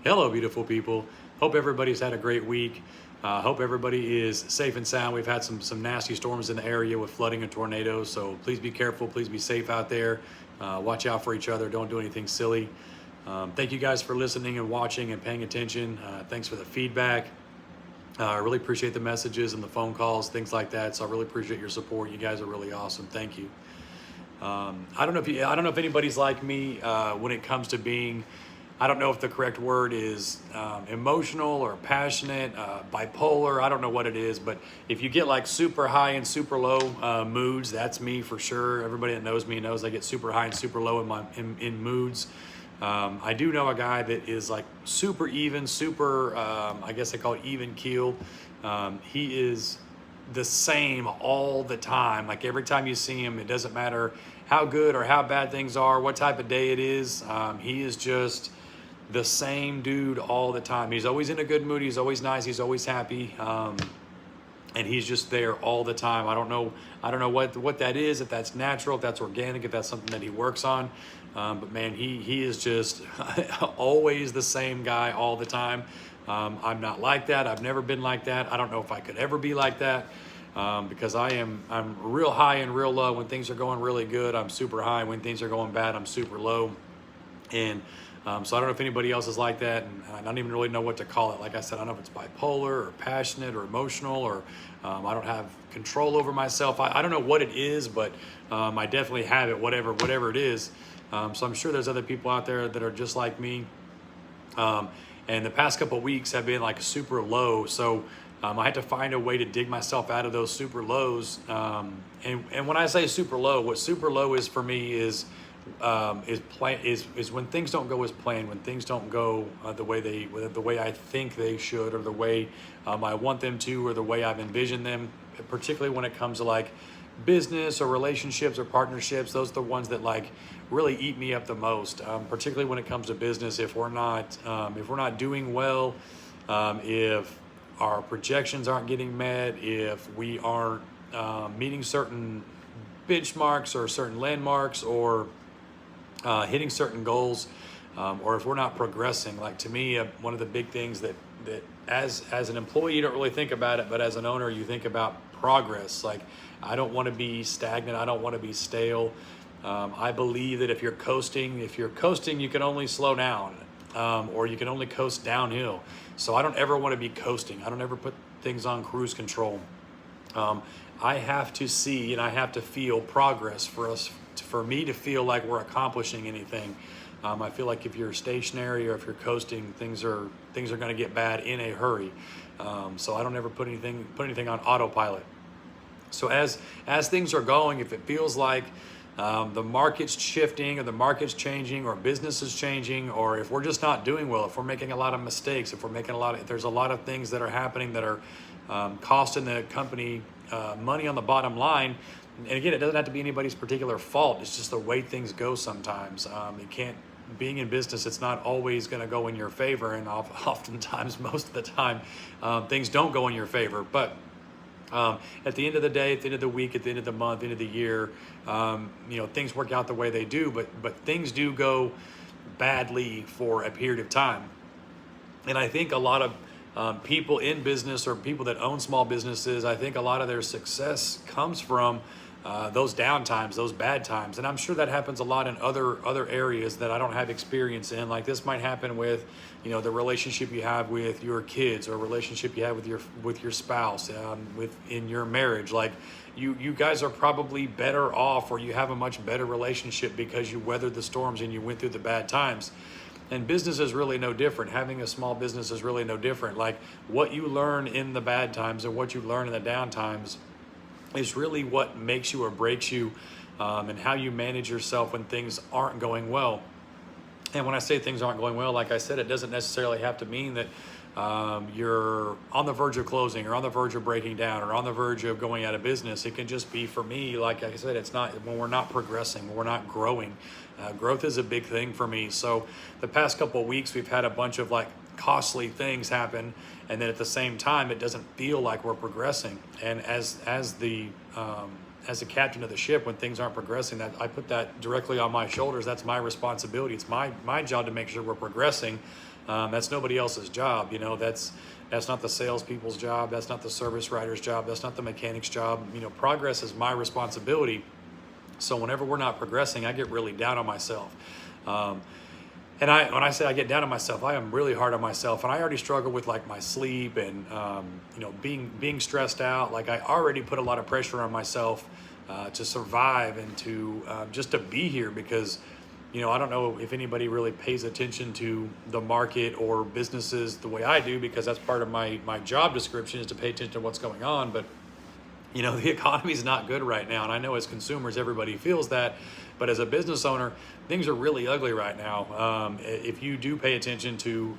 Hello, beautiful people. Hope everybody's had a great week. Hope everybody is safe and sound. We've had some nasty storms in the area with flooding and tornadoes, so please be careful. Please be safe out there. Watch out for each other. Don't do anything silly. Thank you guys for listening and watching and paying attention. Thanks for the feedback. I really appreciate the messages and the phone calls, things like that. So I really appreciate your support. You guys are really awesome. Thank you. I don't know if anybody's like me when it comes to being. I don't know if the correct word is emotional or passionate, bipolar. I don't know what it is, but if you get like super high and super low moods, that's me for sure. Everybody that knows me knows I get super high and super low in moods. I do know a guy that is like super even, super. I guess I call it even keel. He is the same all the time. Like every time you see him, it doesn't matter how good or how bad things are, what type of day it is. He is just the same dude all the time. He's always in a good mood. He's always nice. He's always happy. And he's just there all the time. I don't know what that is, if that's natural, if that's organic, if that's something that he works on. But man, he is just always the same guy all the time. I'm not like that. I've never been like that. I don't know if I could ever be like that. Because I'm real high and real low. When things are going really good, I'm super high. When things are going bad, I'm super low. And so I don't know if anybody else is like that, and I don't even really know what to call it. Like I said, I don't know if it's bipolar or passionate or emotional, or I don't have control over myself. I don't know what it is, but I definitely have it, whatever it is. So I'm sure there's other people out there that are just like me. And the past couple of weeks have been like super low. So I had to find a way to dig myself out of those super lows. And when I say super low, what super low is for me is when things don't go as planned, when things don't go the way I think they should, or the way I want them to, or the way I've envisioned them. Particularly when it comes to like business or relationships or partnerships, those are the ones that like really eat me up the most. Particularly when it comes to business, if we're not doing well, if our projections aren't getting met, if we aren't meeting certain benchmarks or certain landmarks, or hitting certain goals, or if we're not progressing. Like to me, one of the big things that as an employee, you don't really think about it, but as an owner, you think about progress. Like I don't want to be stagnant. I don't want to be stale. I believe that if you're coasting, you can only slow down, or you can only coast downhill. So I don't ever want to be coasting. I don't ever put things on cruise control. I have to see and I have to feel progress for me to feel like we're accomplishing anything. I feel like if you're stationary or if you're coasting, things are going to get bad in a hurry. So I don't ever put anything on autopilot. So as things are going, if it feels like the market's shifting, or the market's changing, or business is changing, or if we're just not doing well, if we're making a lot of mistakes, if there's a lot of things that are happening that are costing the company money on the bottom line. And again, it doesn't have to be anybody's particular fault. It's just the way things go sometimes. Being in business, it's not always going to go in your favor, and oftentimes, most of the time, things don't go in your favor. But at the end of the day, at the end of the week, at the end of the month, end of the year, things work out the way they do, but things do go badly for a period of time. And I think a lot of people in business, or people that own small businesses, I think a lot of their success comes from those down times, those bad times. And I'm sure that happens a lot in other areas that I don't have experience in. Like this might happen with, the relationship you have with your kids, or relationship you have with your spouse, in your marriage. Like you guys are probably better off, or you have a much better relationship because you weathered the storms and you went through the bad times. And business is really no different. Having a small business is really no different. Like what you learn in the bad times and what you learn in the down times is really what makes you or breaks you, and how you manage yourself when things aren't going well. And when I say things aren't going well, like I said, it doesn't necessarily have to mean that you're on the verge of closing, or on the verge of breaking down, or on the verge of going out of business. It can just be, for me, like I said, it's not when we're not progressing, when we're not growing. Growth is a big thing for me. So the past couple of weeks, we've had a bunch of like costly things happen, and then at the same time, it doesn't feel like we're progressing. And as the captain of the ship, when things aren't progressing, that I put that directly on my shoulders. That's my responsibility. It's my job to make sure we're progressing. That's nobody else's job. You know, that's not the salespeople's job. That's not the service writer's job. That's not the mechanic's job. You know, progress is my responsibility. So whenever we're not progressing, I get really down on myself. And when I say I get down on myself, I am really hard on myself, and I already struggle with like my sleep and you know, being stressed out. Like I already put a lot of pressure on myself to survive and to just to be here, because you know, I don't know if anybody really pays attention to the market or businesses the way I do, because that's part of my job description, is to pay attention to what's going on. But you know, the economy is not good right now, and I know as consumers everybody feels that, but as a business owner, things are really ugly right now. If you do pay attention to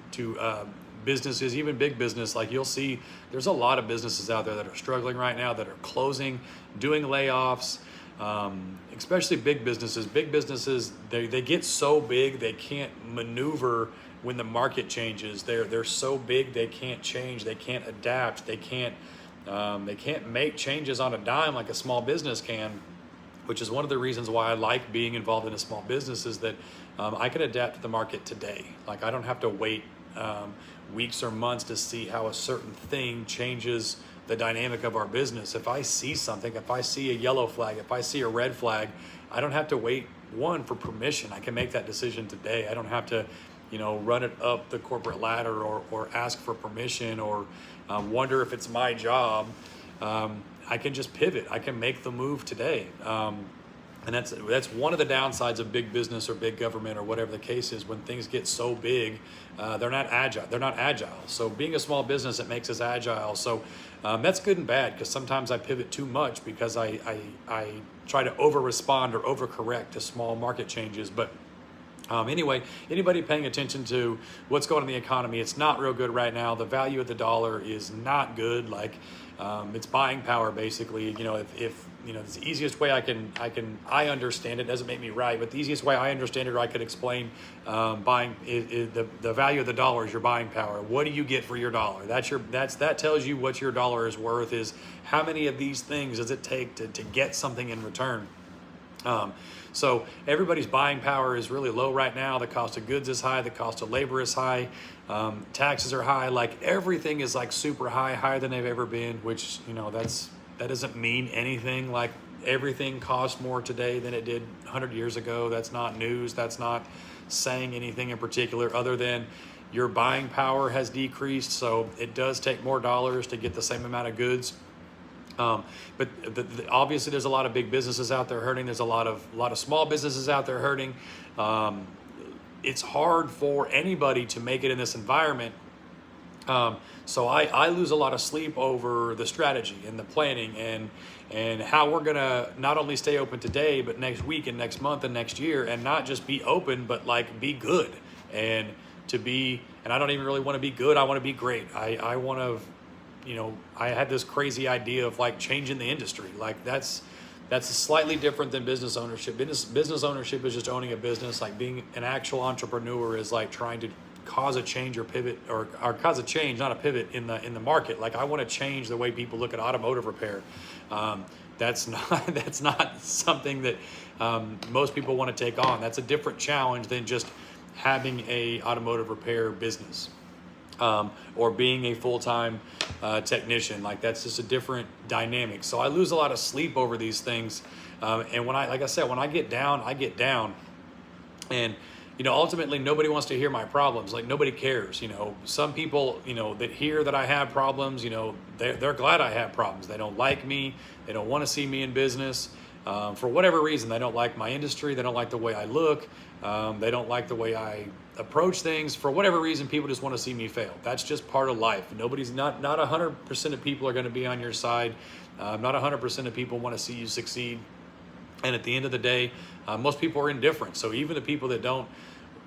businesses, even big business, like you'll see there's a lot of businesses out there that are struggling right now, that are closing, doing layoffs. Especially big businesses. Big businesses, they get so big they can't maneuver when the market changes. They're so big they can't change, they can't adapt, they can't make changes on a dime like a small business can, which is one of the reasons why I like being involved in a small business, is that I can adapt to the market today. Like I don't have to wait weeks or months to see how a certain thing changes the dynamic of our business. If I see something, if I see a yellow flag, if I see a red flag, I don't have to wait for permission. I can make that decision today. I don't have to, you know, run it up the corporate ladder or ask for permission or wonder if it's my job. I can just pivot. I can make the move today. And that's one of the downsides of big business or big government or whatever the case is. When things get so big, they're not agile. They're not agile. So being a small business, it makes us agile. So that's good and bad, because sometimes I pivot too much because I try to over-respond or overcorrect to small market changes. But anyway, anybody paying attention to what's going on in the economy, it's not real good right now. The value of the dollar is not good. Like it's buying power, basically. You know, if you know, it's the easiest way I understand it. Doesn't make me right, but the easiest way I understand it, or I could explain buying the value of the dollar is your buying power. What do you get for your dollar? That tells you what your dollar is worth. Is how many of these things does it take to get something in return? So everybody's buying power is really low right now. The cost of goods is high. The cost of labor is high. Taxes are high. Like everything is like super high, higher than they've ever been, which, you know, that doesn't mean anything. Like everything costs more today than it did 100 years ago. That's not news. That's not saying anything in particular, other than your buying power has decreased. So it does take more dollars to get the same amount of goods. But obviously there's a lot of big businesses out there hurting. There's a lot of small businesses out there hurting. It's hard for anybody to make it in this environment. So I lose a lot of sleep over the strategy and the planning and how we're gonna not only stay open today, but next week and next month and next year, and not just be open, but like be good. And I don't even really want to be good. I want to be great. I want to, you know, I had this crazy idea of like changing the industry. Like that's slightly different than business ownership. Business ownership is just owning a business. Like being an actual entrepreneur is like trying to cause a change or pivot or cause a change, not a pivot in the market. Like I want to change the way people look at automotive repair. That's not something that most people want to take on. That's a different challenge than just having a automotive repair business. Or being a full-time technician. Like that's just a different dynamic. So I lose a lot of sleep over these things. And when I get down, I get down. And, you know, ultimately nobody wants to hear my problems. Like nobody cares. You know, some people, you know, that hear that I have problems, you know, they're glad I have problems. They don't like me. They don't want to see me in business. For whatever reason, they don't like my industry. They don't like the way I look. They don't like the way I approach things. For whatever reason, people just want to see me fail. That's just part of life. Not 100% of people are going to be on your side. Not 100% of people want to see you succeed. And at the end of the day, most people are indifferent. So even the people that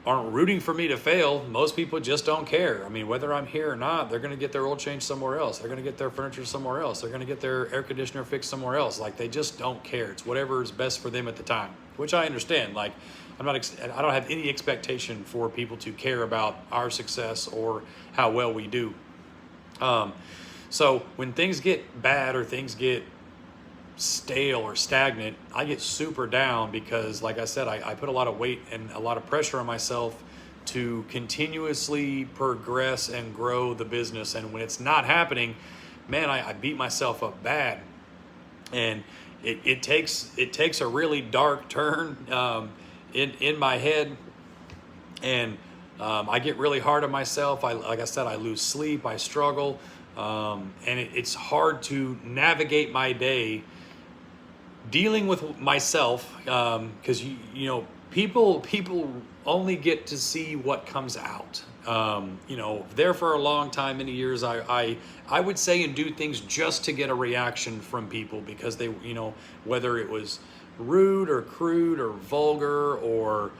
aren't rooting for me to fail, most people just don't care. I mean, whether I'm here or not, they're going to get their oil changed somewhere else. They're going to get their furniture somewhere else. They're going to get their air conditioner fixed somewhere else. Like they just don't care. It's whatever is best for them at the time, which I understand. Like I don't have any expectation for people to care about our success or how well we do. So when things get bad or things get stale or stagnant, I get super down because, like I said, I put a lot of weight and a lot of pressure on myself to continuously progress and grow the business. And when it's not happening, man, I beat myself up bad. And it takes a really dark turn in my head, and I get really hard on myself. Like I said, I lose sleep, I struggle, and it's hard to navigate my day dealing with myself, because people only get to see what comes out. There for a long time, many years, I would say and do things just to get a reaction from people, because they, whether it was rude or crude or vulgar or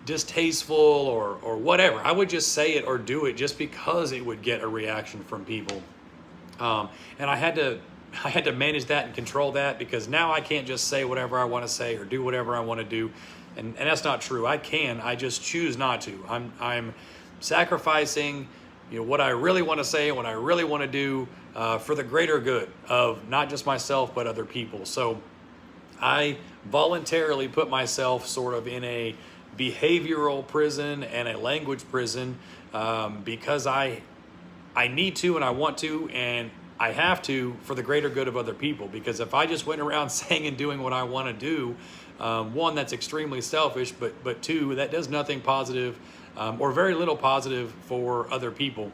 distasteful or whatever, I would just say it or do it just because it would get a reaction from people. And I had to manage that and control that, because now I can't just say whatever I want to say or do whatever I want to do. And that's not true. I just choose not to. I'm sacrificing, what I really want to say and what I really want to do for the greater good of not just myself, but other people. So I voluntarily put myself sort of in a behavioral prison and a language prison, because I need to, and I want to, and I have to, for the greater good of other people. Because if I just went around saying and doing what I want to do, one, that's extremely selfish, but two, that does nothing positive, or very little positive for other people.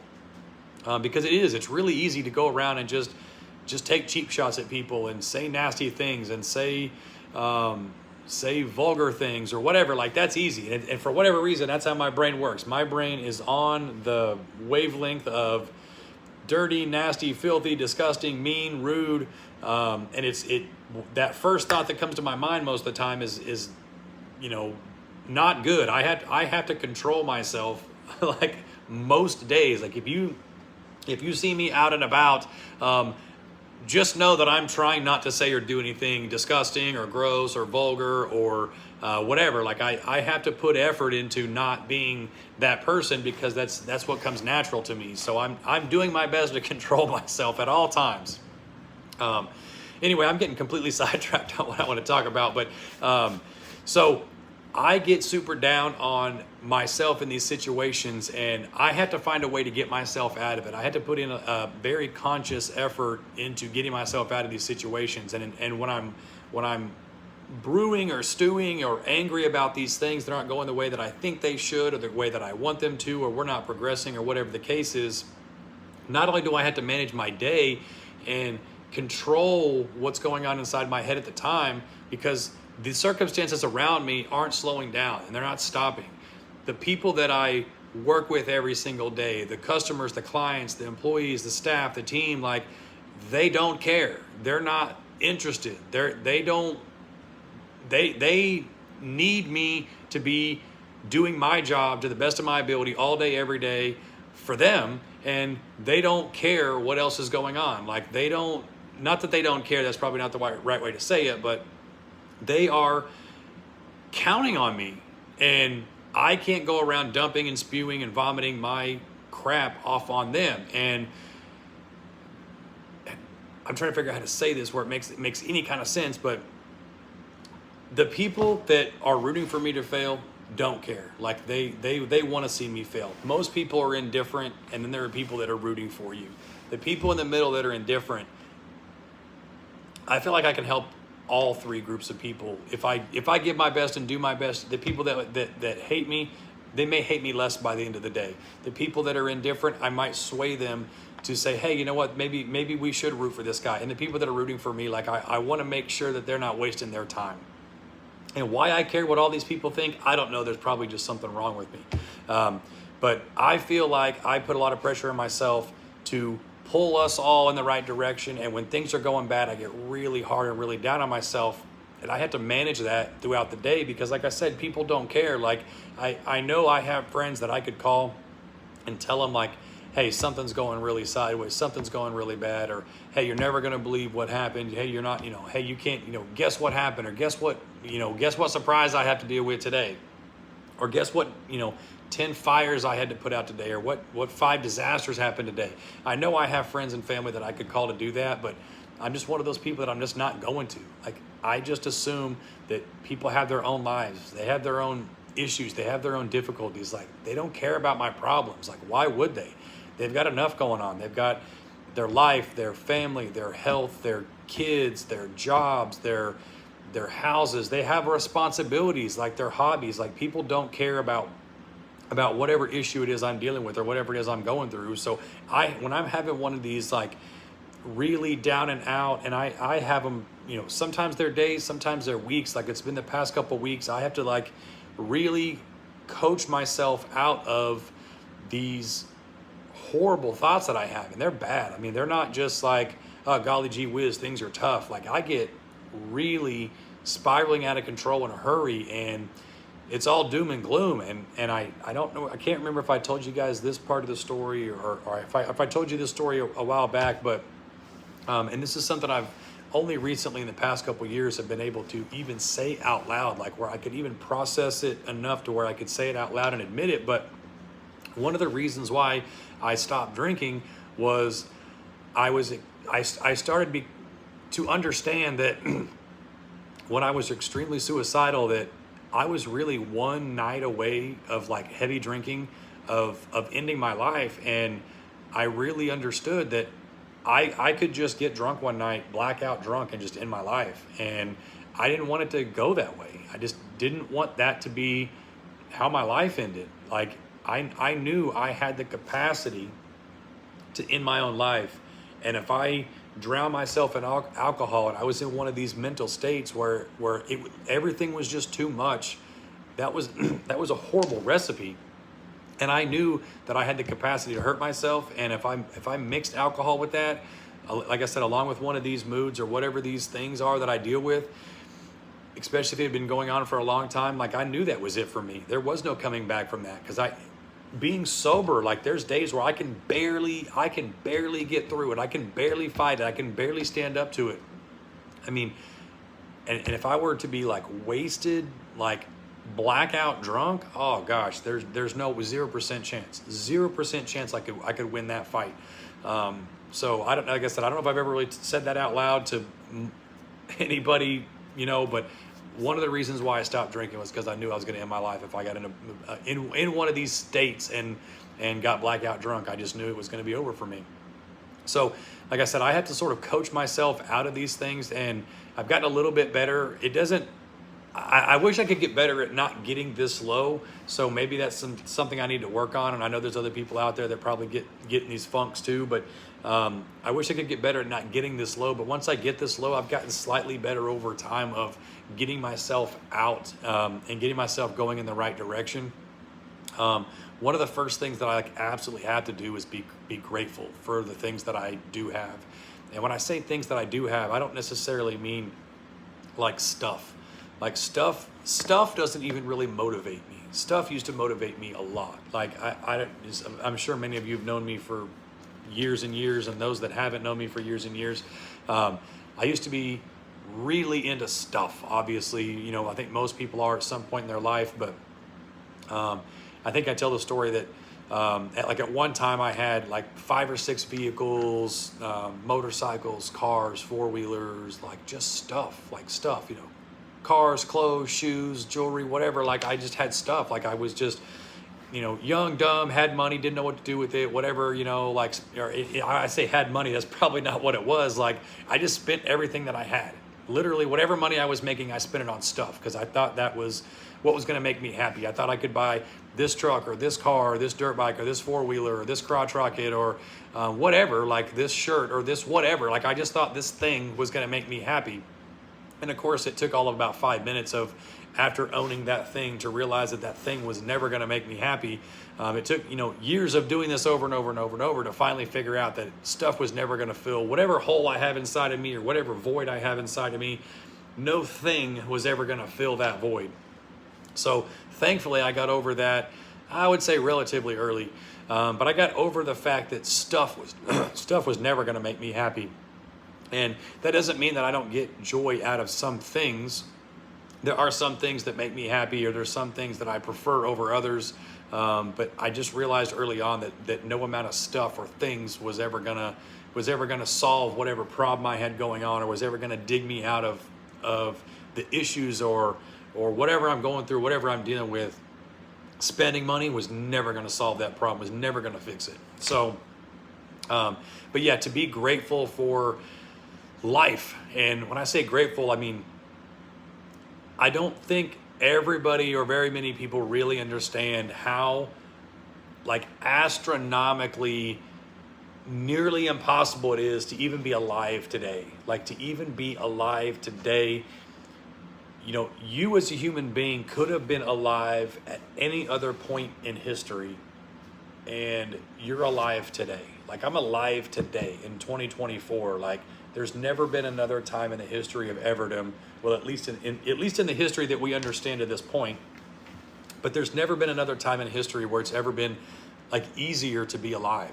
Because it's really easy to go around and just take cheap shots at people and say nasty things and say vulgar things or whatever. Like, that's easy. And for whatever reason, that's how my brain works. My brain is on the wavelength of dirty, nasty, filthy, disgusting, mean, rude. And that first thought that comes to my mind most of the time is not good. I have to control myself like most days. Like, if you see me out and about, just know that I'm trying not to say or do anything disgusting or gross or vulgar or whatever. Like, I have to put effort into not being that person, because that's what comes natural to me. So I'm doing my best to control myself at all times. Anyway, I'm getting completely sidetracked on what I want to talk about, but so I get super down on myself in these situations, and I have to find a way to get myself out of it. I had to put in a very conscious effort into getting myself out of these situations. And when I'm brewing or stewing or angry about these things that aren't going the way that I think they should, or the way that I want them to, or we're not progressing, or whatever the case is, not only do I have to manage my day and control what's going on inside my head at the time, because the circumstances around me aren't slowing down and they're not stopping. The people that I work with every single day, the customers, the clients, the employees, the staff, the team, like, they don't care. They're not interested. They need me to be doing my job to the best of my ability all day, every day for them. And they don't care what else is going on. Like, not that they don't care, that's probably not the right way to say it, but they are counting on me, and I can't go around dumping and spewing and vomiting my crap off on them. And I'm trying to figure out how to say this where it makes any kind of sense, but the people that are rooting for me to fail don't care. Like, they want to see me fail. Most people are indifferent, and then there are people that are rooting for you. The people in the middle that are indifferent, I feel like I can help all three groups of people. If I give my best and do my best, the people that hate me, they may hate me less by the end of the day. The people that are indifferent, I might sway them to say, hey, you know what, maybe we should root for this guy. And the people that are rooting for me, like, I want to make sure that they're not wasting their time. And why I care what all these people think, I don't know. There's probably just something wrong with me. But I feel like I put a lot of pressure on myself to pull us all in the right direction. And when things are going bad, I get really hard and really down on myself. And I have to manage that throughout the day, because, like I said, people don't care. Like, I know I have friends that I could call and tell them, like, hey, something's going really sideways, something's going really bad, or hey, you're never going to believe what happened. Hey, you're not, hey, you can't, guess what happened, or guess what surprise I have to deal with today, or guess what, 10 fires I had to put out today, or what 5 disasters happened today. I know I have friends and family that I could call to do that, but I'm just one of those people that I'm just not going to. Like, I just assume that people have their own lives. They have their own issues. They have their own difficulties. Like, they don't care about my problems. Like, why would they? They've got enough going on. They've got their life, their family, their health, their kids, their jobs, their houses. They have responsibilities, like their hobbies. Like, people don't care about whatever issue it is I'm dealing with or whatever it is I'm going through. So when I'm having one of these like really down and out, and I have them, sometimes they're days, sometimes they're weeks. Like, it's been the past couple weeks. I have to like really coach myself out of these horrible thoughts that I have, and they're bad. I mean, they're not just like, oh, golly gee whiz, things are tough. Like, I get really spiraling out of control in a hurry, and it's all doom and gloom. And I don't know, I can't remember if I told you guys this part of the story, or if I told you this story a while back, but and this is something I've only recently in the past couple of years have been able to even say out loud, like where I could even process it enough to where I could say it out loud and admit it. But one of the reasons why I stopped drinking was I started to understand that when I was extremely suicidal, that I was really one night away of like heavy drinking, of ending my life. And I really understood that I could just get drunk one night, blackout drunk, and just end my life. And I didn't want it to go that way. I just didn't want that to be how my life ended. Like, I knew I had the capacity to end my own life. And if I drown myself in alcohol, and I was in one of these mental states where everything was just too much, that was a horrible recipe. And I knew that I had the capacity to hurt myself. And if I mixed alcohol with that, like I said, along with one of these moods or whatever these things are that I deal with, especially if it had been going on for a long time, like, I knew that was it for me. There was no coming back from that. Because being sober, like, there's days where I can barely get through it. I can barely fight it. I can barely stand up to it. I mean, and if I were to be like wasted, like blackout drunk, oh gosh, there's no 0% chance. 0% chance I could win that fight. So like I said, I don't know if I've ever really said that out loud to anybody, but one of the reasons why I stopped drinking was because I knew I was going to end my life if I got in one of these states and got blackout drunk. I just knew it was going to be over for me. So, like I said, I had to sort of coach myself out of these things, and I've gotten a little bit better. I wish I could get better at not getting this low. So maybe that's something I need to work on. And I know there's other people out there that probably get in these funks too. But I wish I could get better at not getting this low. But once I get this low, I've gotten slightly better over time of getting myself out and getting myself going in the right direction. One of the first things that I absolutely have to do is be grateful for the things that I do have. And when I say things that I do have, I don't necessarily mean like stuff. Like stuff doesn't even really motivate me. Stuff used to motivate me a lot. Like I'm sure many of you have known me for years and years, and those that haven't known me for years and years, I used to be really into stuff. Obviously, I think most people are at some point in their life, but I think I tell the story that at one time I had like 5 or 6 vehicles, motorcycles, cars, 4-wheelers, like just stuff, cars, clothes, shoes, jewelry, whatever. Like, I just had stuff. Like, I was just, young, dumb, had money, didn't know what to do with it, whatever, I say had money, that's probably not what it was. Like, I just spent everything that I had. Literally, whatever money I was making, I spent it on stuff because I thought that was what was going to make me happy. I thought I could buy this truck or this car or this dirt bike or this 4-wheeler or this crotch rocket or whatever, like this shirt or this whatever. Like, I just thought this thing was going to make me happy. And of course, it took all of about 5 minutes of after owning that thing to realize that thing was never going to make me happy. It took, years of doing this over and over and over and over to finally figure out that stuff was never going to fill whatever hole I have inside of me or whatever void I have inside of me. No thing was ever going to fill that void. So thankfully, I got over that, I would say relatively early. But I got over the fact that stuff was never going to make me happy. And that doesn't mean that I don't get joy out of some things. There are some things that make me happy, or there's some things that I prefer over others. But I just realized early on that no amount of stuff or things was ever gonna solve whatever problem I had going on, or was ever gonna dig me out of the issues or whatever I'm going through, whatever I'm dealing with. Spending money was never going to solve that problem, was never going to fix it. So, but yeah, to be grateful for life. And when I say grateful, I mean, I don't think everybody or very many people really understand how like astronomically nearly impossible it is to even be alive today. Like to even be alive today, you know, you as a human being could have been alive at any other point in history, and you're alive today. Like I'm alive today in 2024. Like there's never been another time in the history of Everdom, well, at least at least in the history that we understand to this point, but there's never been another time in history where it's ever been like easier to be alive.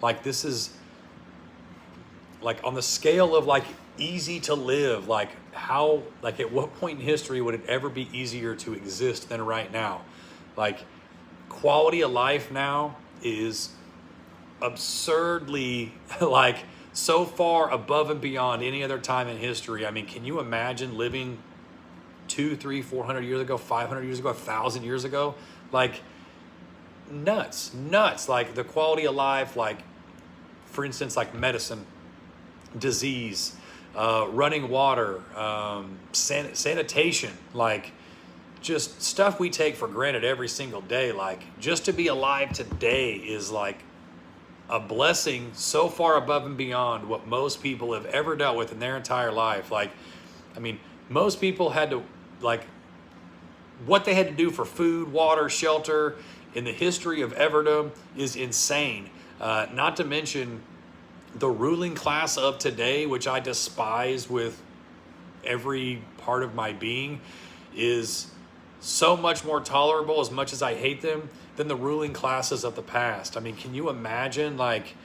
Like this is like on the scale of like easy to live, like how, like at what point in history would it ever be easier to exist than right now? Like quality of life now is absurdly like so far above and beyond any other time in history. I mean, can you imagine living 200, 300, 400 years ago, 500 years ago, 1,000 years ago? Like nuts. Like the quality of life, like for instance, like medicine, disease, running water, sanitation, like just stuff we take for granted every single day. Like just to be alive today is like a blessing so far above and beyond what most people have ever dealt with in their entire life. Like, I mean, most people had to, like, what they had to do for food, water, shelter in the history of Everdom is insane. Not to mention the ruling class of today, which I despise with every part of my being, is so much more tolerable, as much as I hate them, than the ruling classes of the past. I mean, can you imagine like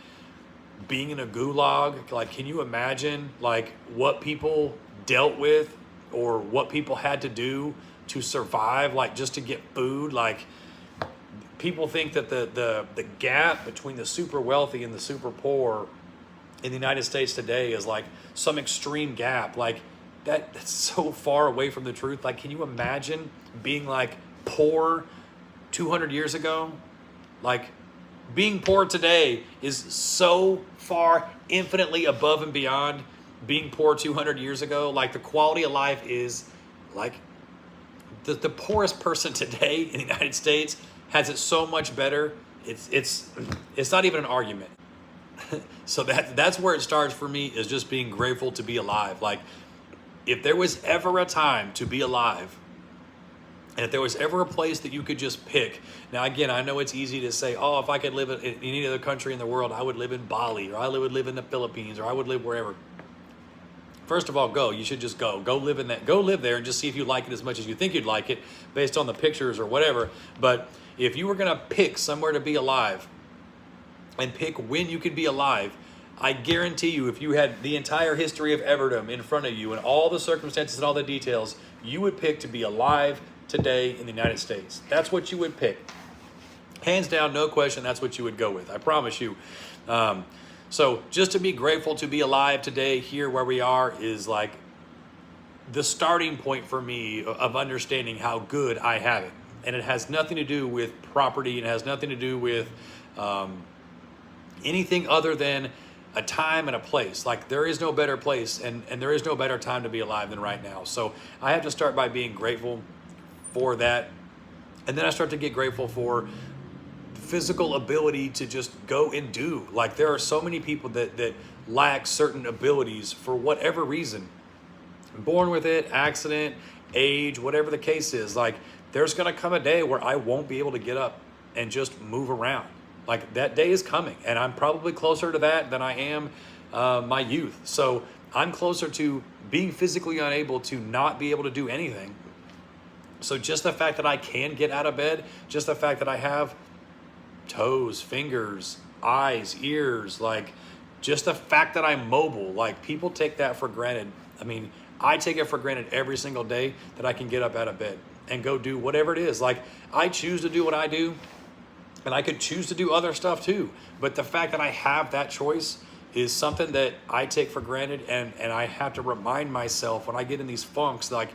being in a gulag? Like, can you imagine like what people dealt with or what people had to do to survive, like just to get food? Like people think that the gap between the super wealthy and the super poor in the United States today is like some extreme gap. Like that's so far away from the truth. Like, can you imagine being like poor 200 years ago? Like being poor today is so far infinitely above and beyond being poor 200 years ago. Like the quality of life is like the poorest person today in the United States has it so much better. It's not even an argument. So that's where it starts for me, is just being grateful to be alive. Like if there was ever a time to be alive, and if there was ever a place that you could just pick. Now, again, I know it's easy to say, oh, if I could live in any other country in the world, I would live in Bali, or I would live in the Philippines, or I would live wherever. First of all, go. You should just go. Go live in that. Go live there and just see if you like it as much as you think you'd like it based on the pictures or whatever. But if you were going to pick somewhere to be alive and pick when you could be alive, I guarantee you, if you had the entire history of Everdom in front of you and all the circumstances and all the details, you would pick to be alive today in the United States. That's what you would pick. Hands down, no question, that's what you would go with. I promise you. So just to be grateful to be alive today here where we are is like the starting point for me of understanding how good I have it. And it has nothing to do with property. It has nothing to do with anything other than a time and a place. Like there is no better place and there is no better time to be alive than right now. So I have to start by being grateful for that. And then I start to get grateful for physical ability to just go and do. Like there are so many people that lack certain abilities for whatever reason. Born with it, accident, age, whatever the case is. Like there's going to come a day where I won't be able to get up and just move around. Like that day is coming, and I'm probably closer to that than I am my youth. So I'm closer to being physically unable to not be able to do anything. So just the fact that I can get out of bed, just the fact that I have toes, fingers, eyes, ears, like just the fact that I'm mobile, like people take that for granted. I mean, I take it for granted every single day that I can get up out of bed and go do whatever it is. Like I choose to do what I do, and I could choose to do other stuff too. But the fact that I have that choice is something that I take for granted, and I have to remind myself when I get in these funks, like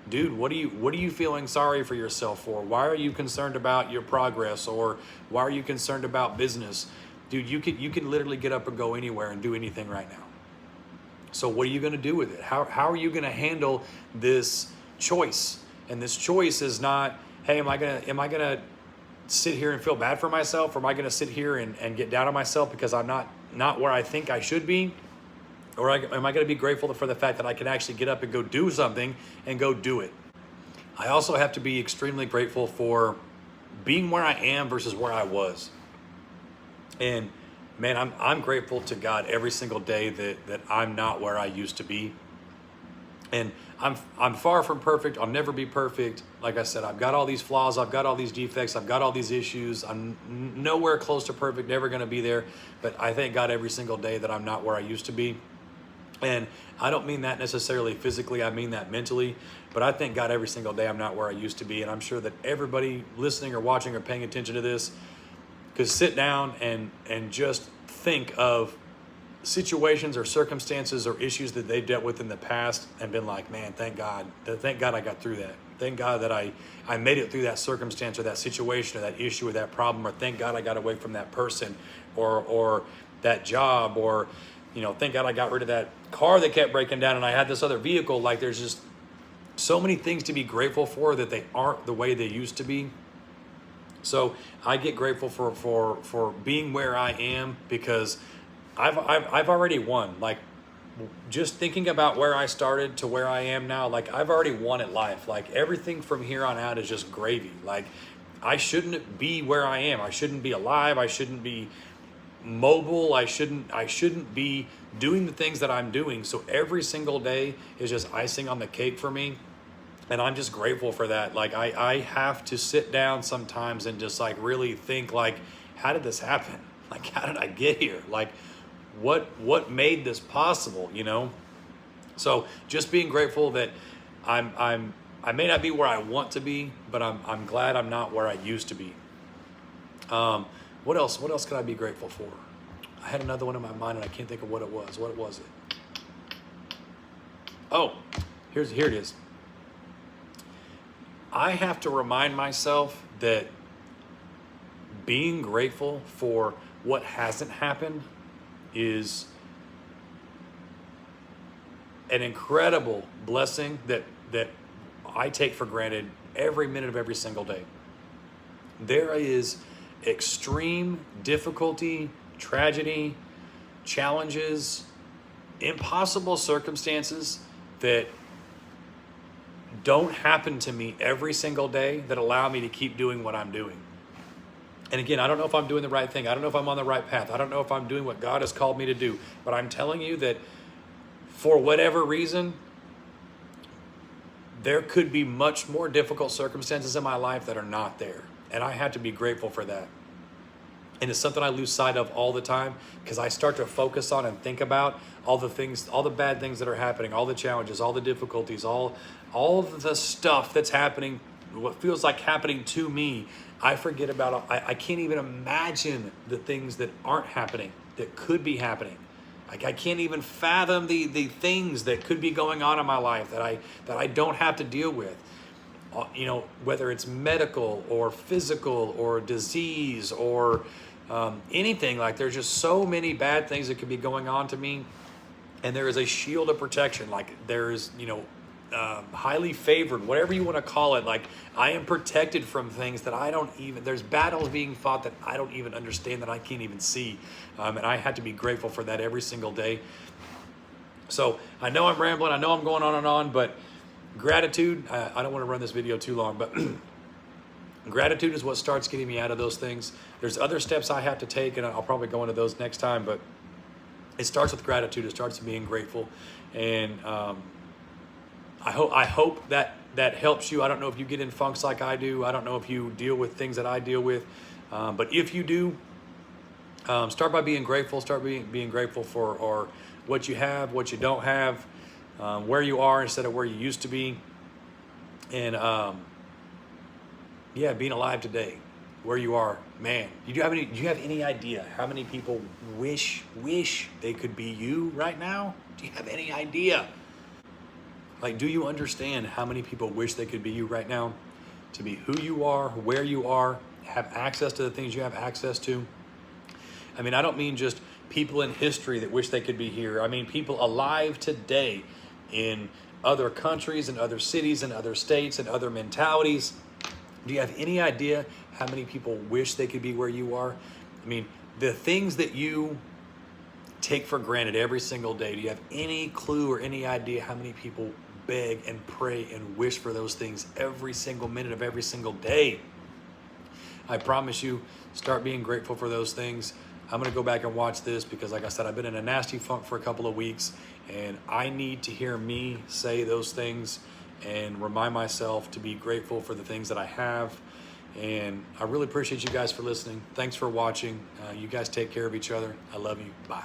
dude, what are you feeling sorry for yourself for? Why are you concerned about your progress, or why are you concerned about business? Dude, you can literally get up and go anywhere and do anything right now. So what are you going to do with it? How are you going to handle this choice? And this choice is not, hey, am I gonna sit here and feel bad for myself, or am I gonna sit here and get down on myself because I'm not where I think I should be? Or am I gonna be grateful for the fact that I can actually get up and go do something and go do it? I also have to be extremely grateful for being where I am versus where I was. And man, I'm grateful to God every single day that I'm not where I used to be. And I'm far from perfect. I'll never be perfect. Like I said, I've got all these flaws. I've got all these defects. I've got all these issues. I'm nowhere close to perfect, never going to be there. But I thank God every single day that I'm not where I used to be. And I don't mean that necessarily physically. I mean that mentally. But I thank God every single day I'm not where I used to be. And I'm sure that everybody listening or watching or paying attention to this could sit down and just think of situations or circumstances or issues that they dealt with in the past and been like, man, thank God I got through that. Thank God that I made it through that circumstance or that situation or that issue or that problem, or thank God I got away from that person or that job, or, thank God I got rid of that car that kept breaking down and I had this other vehicle. Like, there's just so many things to be grateful for that they aren't the way they used to be. So I get grateful for being where I am, because I've already won. Like, just thinking about where I started to where I am now, like, I've already won at life. Like, everything from here on out is just gravy. Like, I shouldn't be where I am. I shouldn't be alive. I shouldn't be mobile. I shouldn't be doing the things that I'm doing. So every single day is just icing on the cake for me. And I'm just grateful for that. Like, I have to sit down sometimes and just like really think, like, how did this happen? Like, how did I get here? Like, what made this possible, So just being grateful that I may not be where I want to be, but I'm glad I'm not where I used to be. What else could I be grateful for? I had another one in my mind and I can't think of what it was. What was it? Oh, here it is. I have to remind myself that being grateful for what hasn't happened is an incredible blessing that I take for granted every minute of every single day. There is extreme difficulty, tragedy, challenges, impossible circumstances that don't happen to me every single day that allow me to keep doing what I'm doing. And again, I don't know if I'm doing the right thing. I don't know if I'm on the right path. I don't know if I'm doing what God has called me to do. But I'm telling you that for whatever reason, there could be much more difficult circumstances in my life that are not there. And I have to be grateful for that. And it's something I lose sight of all the time, because I start to focus on and think about all the things, all the bad things that are happening, all the challenges, all the difficulties, all of the stuff that's happening, what feels like happening to me. I forget about, I can't even imagine the things that aren't happening, that could be happening. Like, I can't even fathom the things that could be going on in my life that I don't have to deal with. Whether it's medical or physical or disease or anything. Like, there's just so many bad things that could be going on to me. And there is a shield of protection. Like, there's, highly favored, whatever you want to call it. Like, I am protected from things that there's battles being fought that I don't even understand, that I can't even see. And I have to be grateful for that every single day. So I know I'm rambling. I know I'm going on and on, but gratitude, I don't want to run this video too long, but gratitude is what starts getting me out of those things. There's other steps I have to take, and I'll probably go into those next time, but it starts with gratitude. It starts with being grateful. And I hope that helps you. I don't know if you get in funks like I do. I don't know if you deal with things that I deal with. But if you do, start by being grateful. Start being grateful for what you have, what you don't have, where you are instead of where you used to be. And being alive today, where you are, man. Do you have any idea how many people wish they could be you right now? Do you have any idea? Like, do you understand how many people wish they could be you right now? To be who you are, where you are, have access to the things you have access to. I mean, I don't mean just people in history that wish they could be here. I mean, people alive today in other countries and other cities and other states and other mentalities. Do you have any idea how many people wish they could be where you are? I mean, the things that you take for granted every single day, do you have any clue or any idea how many people beg and pray and wish for those things every single minute of every single day? I promise you, start being grateful for those things. I'm going to go back and watch this because, like I said, I've been in a nasty funk for a couple of weeks, and I need to hear me say those things and remind myself to be grateful for the things that I have. And I really appreciate you guys for listening. Thanks for watching. You guys take care of each other. I love you. Bye.